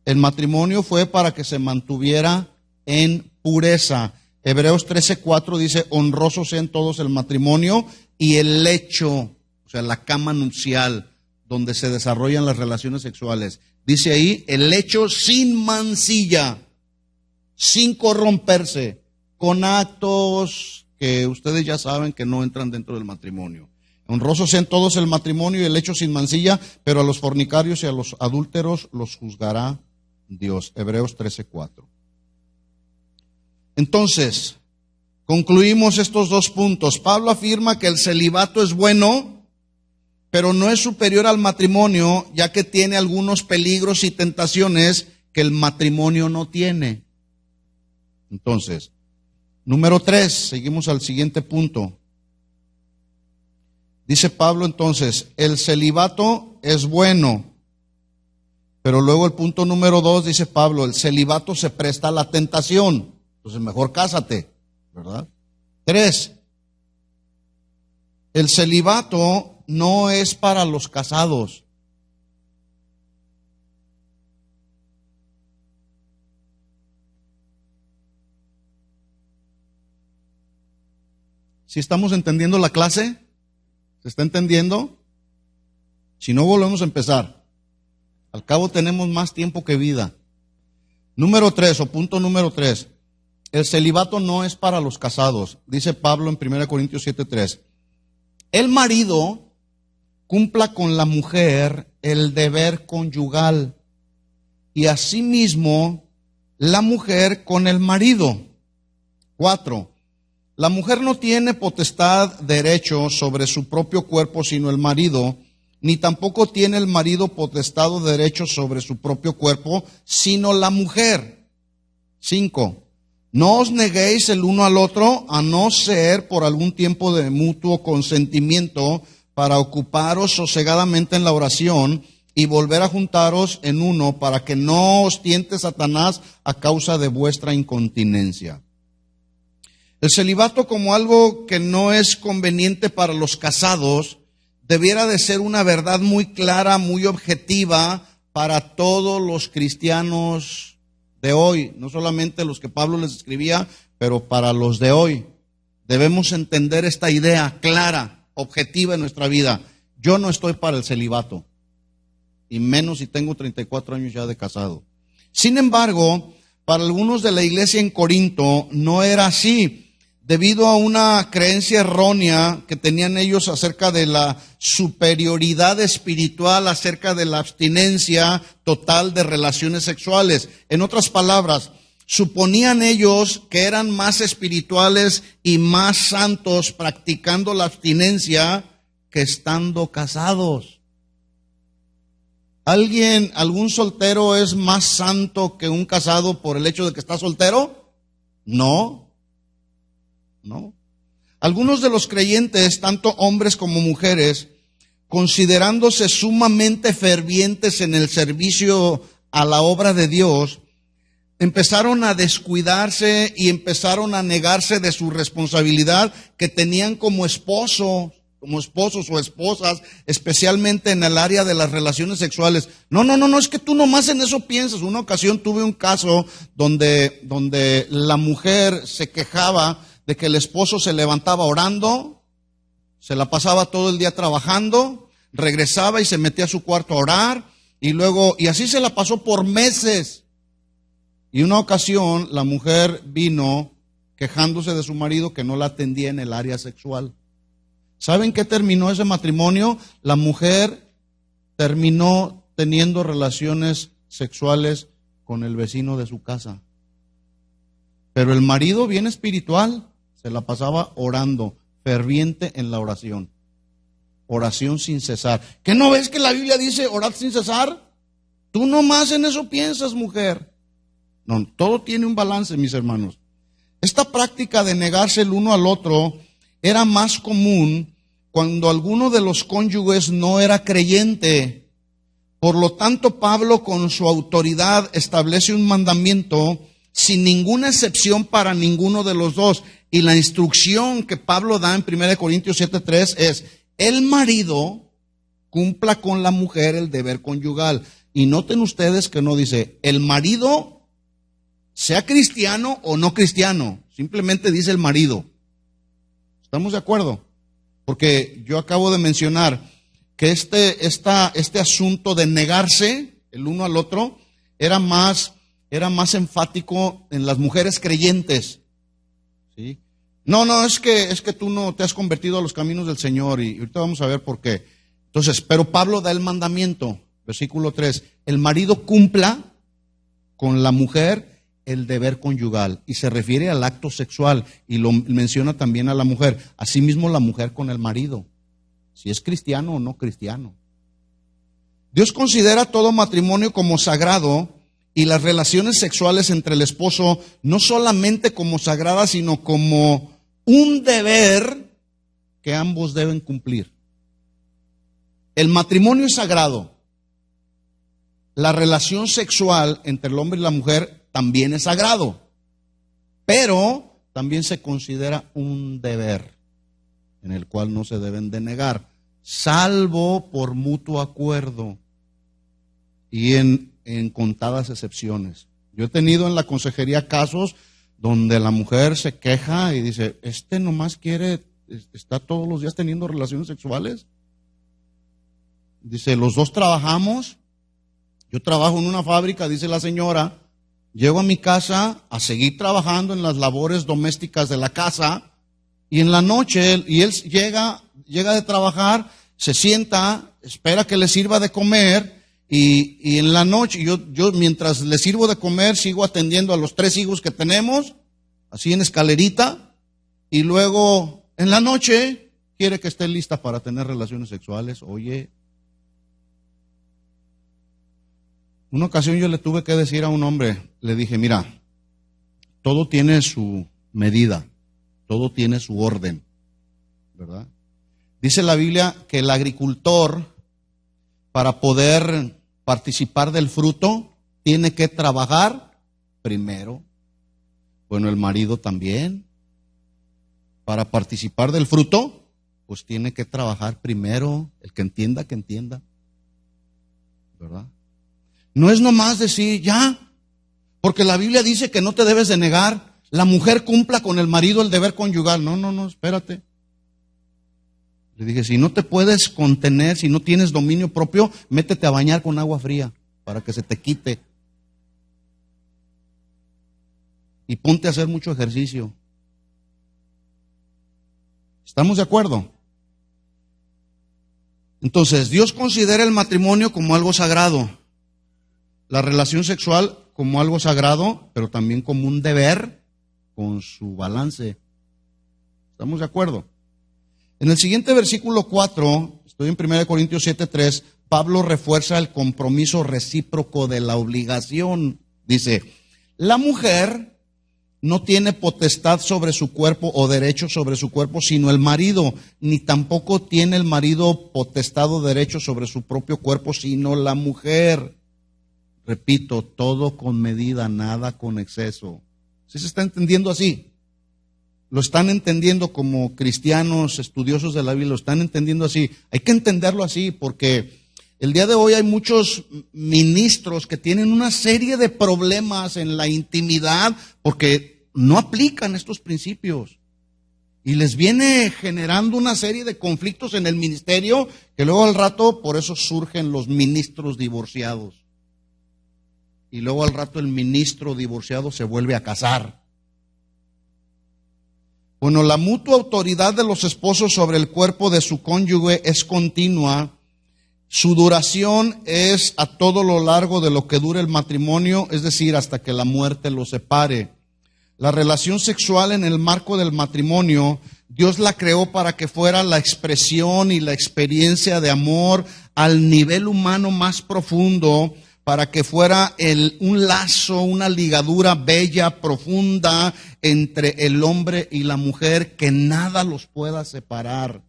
El matrimonio fue para que se mantuviera en pureza. Hebreos 13:4 dice, honrosos sean todos el matrimonio y el lecho, o sea, la cama nupcial, donde se desarrollan las relaciones sexuales. Dice ahí, el lecho sin mancilla, sin corromperse, con actos que ustedes ya saben que no entran dentro del matrimonio. Honrosos sean todos el matrimonio y el lecho sin mancilla, pero a los fornicarios y a los adúlteros los juzgará Dios. Hebreos 13:4. Entonces, concluimos estos dos puntos. Pablo afirma que el celibato es bueno, pero no es superior al matrimonio, ya que tiene algunos peligros y tentaciones que el matrimonio no tiene. Entonces, número 3, seguimos al siguiente punto. Dice Pablo entonces, el celibato es bueno, pero luego el punto número 2 dice Pablo, el celibato se presta a la tentación, entonces mejor cásate, ¿verdad? 3, el celibato no es para los casados. ¿Sí estamos entendiendo la clase? ¿Se está entendiendo? Si no, volvemos a empezar. Al cabo tenemos más tiempo que vida. Número 3, o punto número 3. El celibato no es para los casados. Dice Pablo en 1 Corintios 7:3. El marido cumpla con la mujer el deber conyugal y asimismo la mujer con el marido. 4. La mujer no tiene potestad, derecho sobre su propio cuerpo, sino el marido, ni tampoco tiene el marido potestad o derecho sobre su propio cuerpo, sino la mujer. 5. No os neguéis el uno al otro, a no ser por algún tiempo de mutuo consentimiento, para ocuparos sosegadamente en la oración y volver a juntaros en uno, para que no os tiente Satanás a causa de vuestra incontinencia. El celibato, como algo que no es conveniente para los casados, debiera de ser una verdad muy clara, muy objetiva para todos los cristianos de hoy, no solamente los que Pablo les escribía, pero para los de hoy. Debemos entender esta idea clara, objetiva en nuestra vida. Yo no estoy para el celibato, y menos si tengo 34 años ya de casado. Sin embargo, para algunos de la iglesia en Corinto no era así, debido a una creencia errónea que tenían ellos acerca de la superioridad espiritual, acerca de la abstinencia total de relaciones sexuales. En otras palabras, suponían ellos que eran más espirituales y más santos practicando la abstinencia que estando casados. ¿Algún soltero es más santo que un casado por el hecho de que está soltero? No. Algunos de los creyentes, tanto hombres como mujeres, considerándose sumamente fervientes en el servicio a la obra de Dios, empezaron a descuidarse y empezaron a negarse de su responsabilidad que tenían como esposos o esposas, especialmente en el área de las relaciones sexuales. No, es que tú nomás en eso piensas. Una ocasión tuve un caso donde la mujer se quejaba de que el esposo se levantaba orando, se la pasaba todo el día trabajando, regresaba y se metía a su cuarto a orar, y así se la pasó por meses. Y una ocasión la mujer vino quejándose de su marido que no la atendía en el área sexual. ¿Saben qué terminó ese matrimonio? La mujer terminó teniendo relaciones sexuales con el vecino de su casa. Pero el marido, bien espiritual, se la pasaba orando, ferviente en la oración. Oración sin cesar. ¿Qué no ves que la Biblia dice orar sin cesar? Tú nomás en eso piensas, mujer. No, todo tiene un balance, mis hermanos. Esta práctica de negarse el uno al otro era más común cuando alguno de los cónyuges no era creyente. Por lo tanto, Pablo, con su autoridad, establece un mandamiento sin ninguna excepción para ninguno de los dos. Y la instrucción que Pablo da en 1 Corintios 7:3 es: el marido cumpla con la mujer el deber conyugal. Y noten ustedes que no dice el marido, sea cristiano o no cristiano, simplemente dice el marido. ¿Estamos de acuerdo? Porque yo acabo de mencionar que este asunto de negarse el uno al otro era más enfático en las mujeres creyentes. ¿Sí? No, es que tú no te has convertido a los caminos del Señor, y ahorita vamos a ver por qué. Entonces, pero Pablo da el mandamiento, versículo 3, el marido cumpla con la mujer el deber conyugal, y se refiere al acto sexual, y lo menciona también a la mujer, asimismo la mujer con el marido, si es cristiano o no cristiano. Dios considera todo matrimonio como sagrado, y las relaciones sexuales entre el esposo no solamente como sagradas, sino como un deber que ambos deben cumplir. El matrimonio es sagrado. La relación sexual entre el hombre y la mujer también es sagrado, pero también se considera un deber en el cual no se deben de negar, salvo por mutuo acuerdo y en contadas excepciones. Yo he tenido en la consejería casos donde la mujer se queja y dice, nomás quiere, está todos los días teniendo relaciones sexuales. Dice, los dos trabajamos, yo trabajo en una fábrica, dice la señora, llego a mi casa a seguir trabajando en las labores domésticas de la casa, y en la noche, y él llega de trabajar, se sienta, espera que le sirva de comer, y en la noche, yo mientras le sirvo de comer, sigo atendiendo a los 3 hijos que tenemos, así en escalerita, y luego en la noche quiere que esté lista para tener relaciones sexuales. Oye, una ocasión yo le tuve que decir a un hombre, le dije, mira, todo tiene su medida, todo tiene su orden, ¿verdad? Dice la Biblia que el agricultor, para poder participar del fruto, tiene que trabajar primero. Bueno, el marido también, para participar del fruto, pues tiene que trabajar primero. El que entienda, ¿verdad? No es nomás decir ya, porque la Biblia dice que no te debes de negar. La mujer cumpla con el marido el deber conyugal. No, espérate. Le dije, si no te puedes contener, si no tienes dominio propio, métete a bañar con agua fría para que se te quite. Y ponte a hacer mucho ejercicio. ¿Estamos de acuerdo? Entonces, Dios considera el matrimonio como algo sagrado, la relación sexual como algo sagrado, pero también como un deber con su balance. ¿Estamos de acuerdo? En el siguiente versículo 4, estoy en 1 Corintios 7:3, Pablo refuerza el compromiso recíproco de la obligación. Dice, la mujer no tiene potestad sobre su cuerpo o derecho sobre su cuerpo, sino el marido, ni tampoco tiene el marido potestad o derecho sobre su propio cuerpo, sino la mujer. Repito, todo con medida, nada con exceso. ¿Sí se está entendiendo así? Lo están entendiendo como cristianos estudiosos de la Biblia, lo están entendiendo así. Hay que entenderlo así porque el día de hoy hay muchos ministros que tienen una serie de problemas en la intimidad porque no aplican estos principios. Y les viene generando una serie de conflictos en el ministerio que luego al rato por eso surgen los ministros divorciados. Y luego al rato el ministro divorciado se vuelve a casar. Bueno, la mutua autoridad de los esposos sobre el cuerpo de su cónyuge es continua. Su duración es a todo lo largo de lo que dure el matrimonio, es decir, hasta que la muerte los separe. La relación sexual en el marco del matrimonio, Dios la creó para que fuera la expresión y la experiencia de amor al nivel humano más profundo, para que fuera un lazo, una ligadura bella, profunda entre el hombre y la mujer, que nada los pueda separar.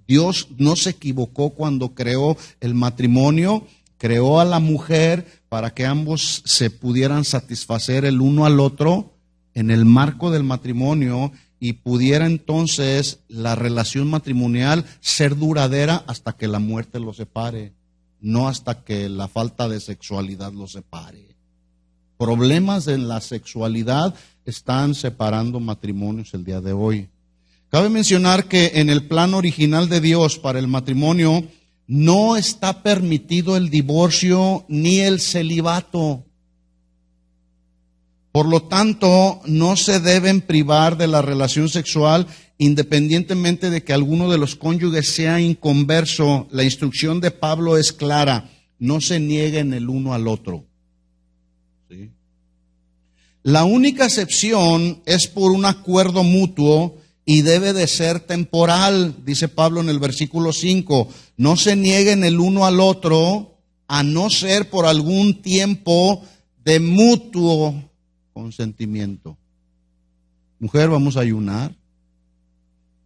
Dios no se equivocó cuando creó el matrimonio, Creó a la mujer para que ambos se pudieran satisfacer el uno al otro en el marco del matrimonio y pudiera entonces la relación matrimonial ser duradera hasta que la muerte los separe, no hasta que la falta de sexualidad los separe. Problemas en la sexualidad están separando matrimonios el día de hoy. Cabe mencionar que en el plan original de Dios para el matrimonio no está permitido el divorcio ni el celibato. Por lo tanto, no se deben privar de la relación sexual independientemente de que alguno de los cónyuges sea inconverso. La instrucción de Pablo es clara: no se nieguen el uno al otro. ¿Sí? La única excepción es por un acuerdo mutuo y debe de ser temporal, dice Pablo en el versículo 5. No se nieguen el uno al otro, a no ser por algún tiempo de mutuo consentimiento. Mujer, vamos a ayunar,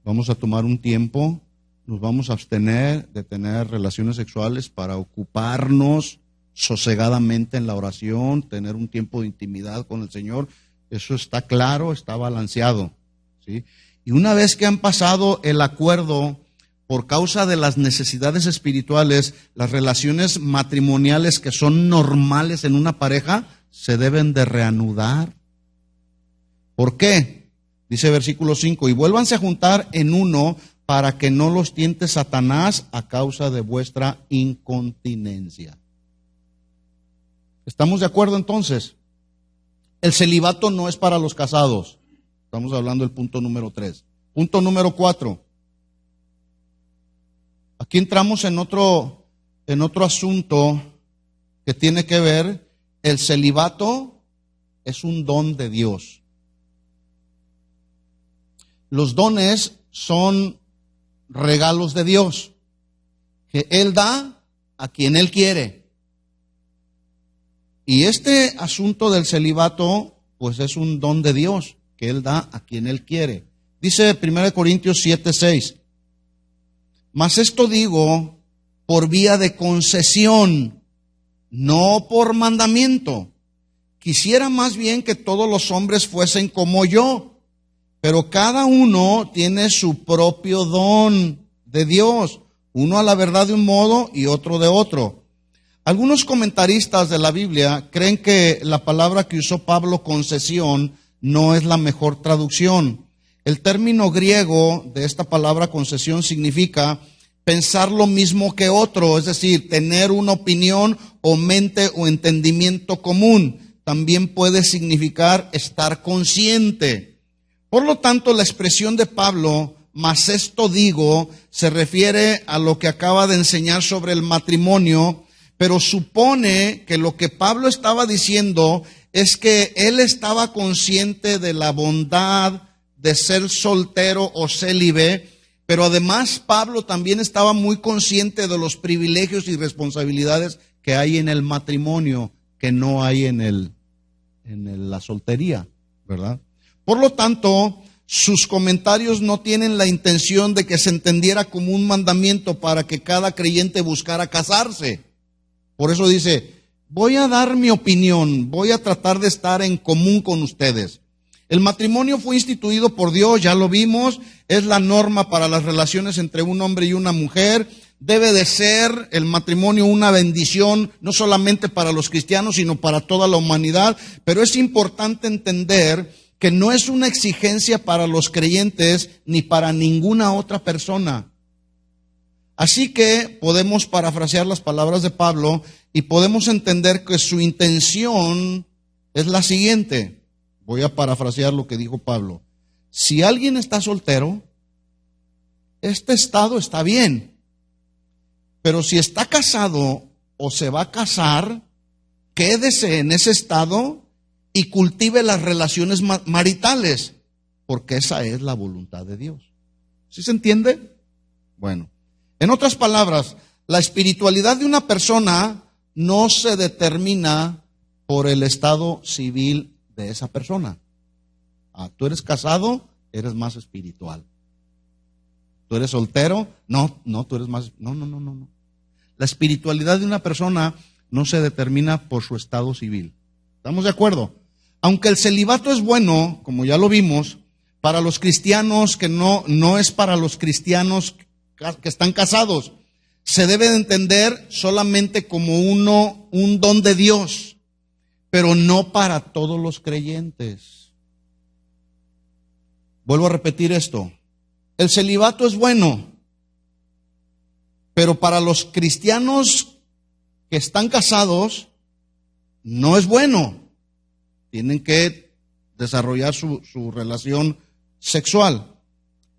vamos a tomar un tiempo, nos vamos a abstener de tener relaciones sexuales para ocuparnos sosegadamente en la oración, tener un tiempo de intimidad con el Señor. Eso está claro, está balanceado, ¿sí? Y una vez que han pasado el acuerdo, por causa de las necesidades espirituales, las relaciones matrimoniales que son normales en una pareja se deben de reanudar. ¿Por qué? Dice versículo 5, y vuélvanse a juntar en uno para que no los tiente Satanás a causa de vuestra incontinencia. ¿Estamos de acuerdo entonces? El celibato no es para los casados. Estamos hablando del punto número 3. Punto número 4. Aquí entramos en otro asunto que tiene que ver. El celibato es un don de Dios. Los dones son regalos de Dios que Él da a quien Él quiere. Y este asunto del celibato, pues es un don de Dios que Él da a quien Él quiere. Dice 1 Corintios 7:6, mas esto digo por vía de concesión, no por mandamiento. Quisiera más bien que todos los hombres fuesen como yo, pero cada uno tiene su propio don de Dios, uno a la verdad de un modo y otro de otro. Algunos comentaristas de la Biblia creen que la palabra que usó Pablo, concesión, no es la mejor traducción. El término griego de esta palabra concesión significa pensar lo mismo que otro, es decir, tener una opinión o mente o entendimiento común. También puede significar estar consciente. Por lo tanto, la expresión de Pablo, mas esto digo, se refiere a lo que acaba de enseñar sobre el matrimonio, pero supone que lo que Pablo estaba diciendo es que él estaba consciente de la bondad de ser soltero o célibe, pero además Pablo también estaba muy consciente de los privilegios y responsabilidades que hay en el matrimonio, que no hay en la soltería, ¿verdad? Por lo tanto, sus comentarios no tienen la intención de que se entendiera como un mandamiento para que cada creyente buscara casarse. Por eso dice, voy a dar mi opinión, voy a tratar de estar en común con ustedes. El matrimonio fue instituido por Dios, ya lo vimos, es la norma para las relaciones entre un hombre y una mujer. Debe de ser el matrimonio una bendición, no solamente para los cristianos, sino para toda la humanidad. Pero es importante entender que no es una exigencia para los creyentes ni para ninguna otra persona. Así que podemos parafrasear las palabras de Pablo y podemos entender que su intención es la siguiente. Voy a parafrasear lo que dijo Pablo. Si alguien está soltero, este estado está bien. Pero si está casado o se va a casar, quédese en ese estado y cultive las relaciones maritales, porque esa es la voluntad de Dios. ¿Sí se entiende? Bueno. En otras palabras, la espiritualidad de una persona no se determina por el estado civil de esa persona. Tú eres casado, eres más espiritual. Tú eres soltero, no, tú eres más. No. La espiritualidad de una persona no se determina por su estado civil. ¿Estamos de acuerdo? Aunque el celibato es bueno, como ya lo vimos, para los cristianos, que no es para los cristianos que están casados, se debe de entender solamente como un don de Dios, pero no para todos los creyentes. Vuelvo a repetir esto. El celibato es bueno, pero para los cristianos que están casados no es bueno. Tienen que desarrollar su relación sexual.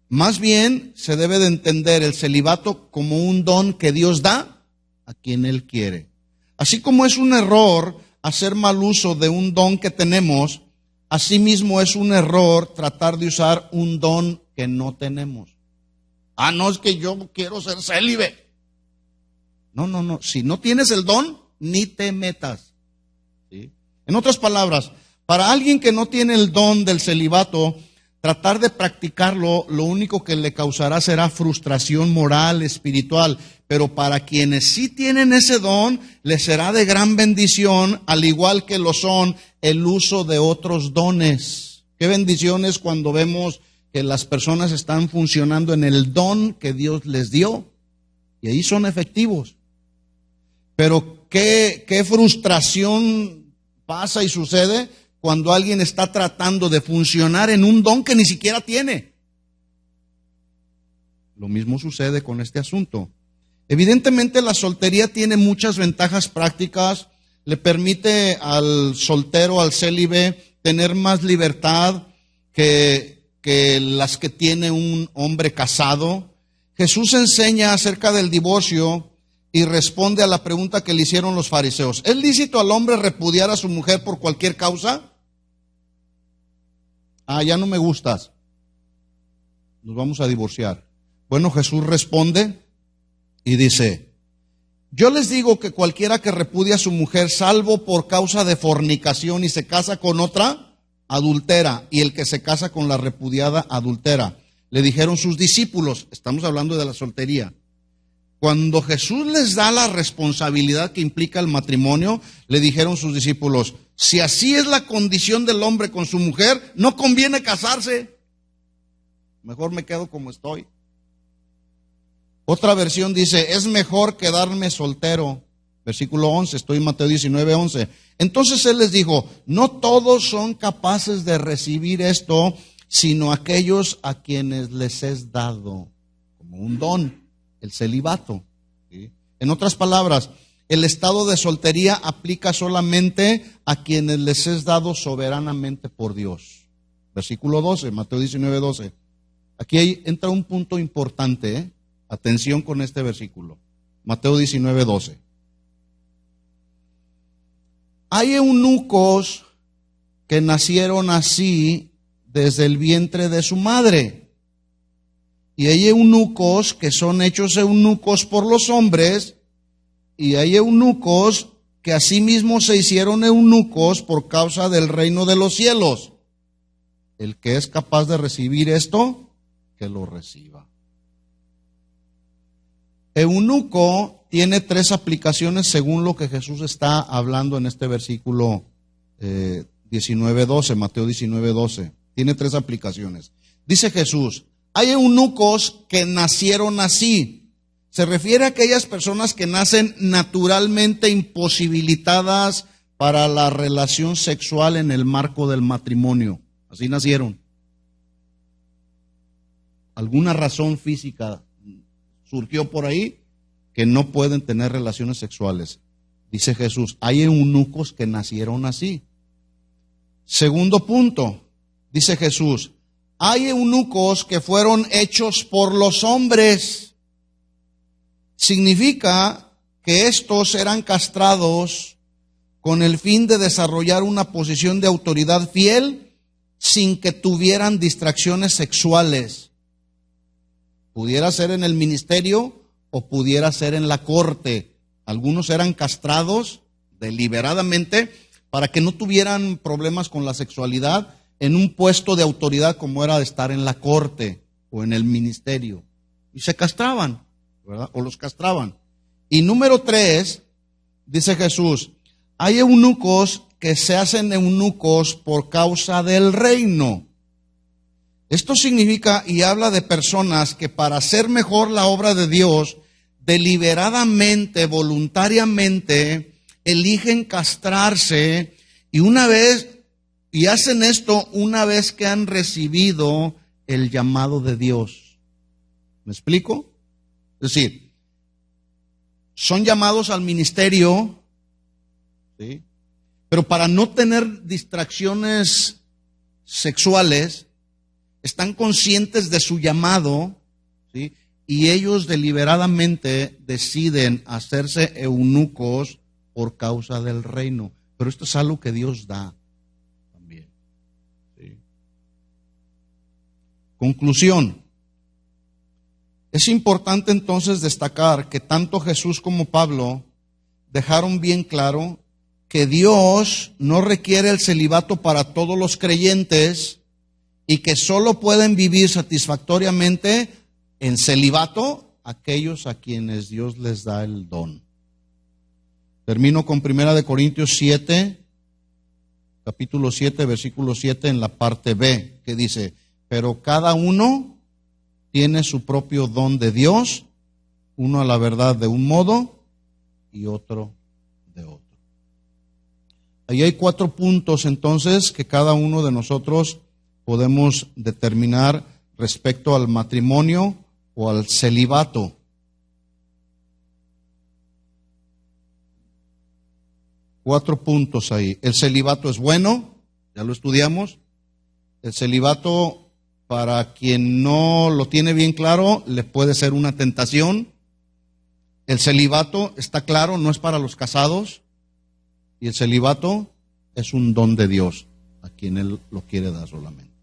Más bien se debe de entender el celibato como un don que Dios da a quien Él quiere. Así como es un error hacer mal uso de un don que tenemos, asimismo es un error tratar de usar un don que no tenemos. No, es que yo quiero ser célibe. No. Si no tienes el don, ni te metas. ¿Sí? En otras palabras, para alguien que no tiene el don del celibato, tratar de practicarlo, lo único que le causará será frustración moral, espiritual. Pero para quienes sí tienen ese don, les será de gran bendición, al igual que lo son el uso de otros dones. Qué bendiciones cuando vemos que las personas están funcionando en el don que Dios les dio. Y ahí son efectivos. Pero qué frustración pasa y sucede cuando alguien está tratando de funcionar en un don que ni siquiera tiene. Lo mismo sucede con este asunto. Evidentemente la soltería tiene muchas ventajas prácticas, le permite al soltero, al célibe, tener más libertad que las que tiene un hombre casado. Jesús enseña acerca del divorcio y responde a la pregunta que le hicieron los fariseos. ¿Es lícito al hombre repudiar a su mujer por cualquier causa? Ya no me gustas, nos vamos a divorciar. Bueno, Jesús responde y dice, yo les digo que cualquiera que repudia a su mujer, salvo por causa de fornicación y se casa con otra, adultera, y el que se casa con la repudiada, adultera. Le dijeron sus discípulos, estamos hablando de la soltería. Cuando Jesús les da la responsabilidad que implica el matrimonio, le dijeron sus discípulos, si así es la condición del hombre con su mujer, no conviene casarse. Mejor me quedo como estoy. Otra versión dice, es mejor quedarme soltero. Versículo 11, estoy en Mateo 19, 11. Entonces Él les dijo, no todos son capaces de recibir esto, sino aquellos a quienes les es dado como un don. El celibato. ¿Sí? En otras palabras, el estado de soltería aplica solamente a quienes les es dado soberanamente por Dios. Versículo 12, Mateo 19, 12. Aquí entra un punto importante. Atención con este versículo. Mateo 19, 12. Hay eunucos que nacieron así desde el vientre de su madre. Y hay eunucos que son hechos eunucos por los hombres, y hay eunucos que asimismo se hicieron eunucos por causa del reino de los cielos. El que es capaz de recibir esto, que lo reciba. Eunuco tiene tres aplicaciones según lo que Jesús está hablando en este versículo 19:12, Mateo 19:12. Tiene tres aplicaciones. Dice Jesús, hay eunucos que nacieron así. Se refiere a aquellas personas que nacen naturalmente imposibilitadas para la relación sexual en el marco del matrimonio. Así nacieron. Alguna razón física surgió por ahí que no pueden tener relaciones sexuales. Dice Jesús, hay eunucos que nacieron así. Segundo punto, dice Jesús, hay eunucos que fueron hechos por los hombres. Significa que estos eran castrados con el fin de desarrollar una posición de autoridad fiel sin que tuvieran distracciones sexuales. Pudiera ser en el ministerio o pudiera ser en la corte. Algunos eran castrados deliberadamente para que no tuvieran problemas con la sexualidad en un puesto de autoridad como era de estar en la corte o en el ministerio. Y se castraban, ¿verdad? O los castraban. Y número 3, dice Jesús, hay eunucos que se hacen eunucos por causa del reino. Esto significa y habla de personas que para hacer mejor la obra de Dios, deliberadamente, voluntariamente, eligen castrarse y hacen esto una vez que han recibido el llamado de Dios. ¿Me explico? Es decir, son llamados al ministerio, ¿sí? Pero para no tener distracciones sexuales, están conscientes de su llamado, ¿sí? Y ellos deliberadamente deciden hacerse eunucos por causa del reino. Pero esto es algo que Dios da también, ¿sí? Conclusión. Es importante entonces destacar que tanto Jesús como Pablo dejaron bien claro que Dios no requiere el celibato para todos los creyentes y que solo pueden vivir satisfactoriamente en celibato aquellos a quienes Dios les da el don. Termino con 1 Corintios 7, capítulo 7, versículo 7 en la parte B, que dice, pero cada uno tiene su propio don de Dios, uno a la verdad de un modo y otro de otro. Ahí hay 4 puntos entonces que cada uno de nosotros podemos determinar respecto al matrimonio o al celibato. Cuatro puntos ahí. El celibato es bueno, ya lo estudiamos. El celibato, para quien no lo tiene bien claro, le puede ser una tentación. El celibato, está claro, no es para los casados. Y el celibato es un don de Dios a quien Él lo quiere dar solamente.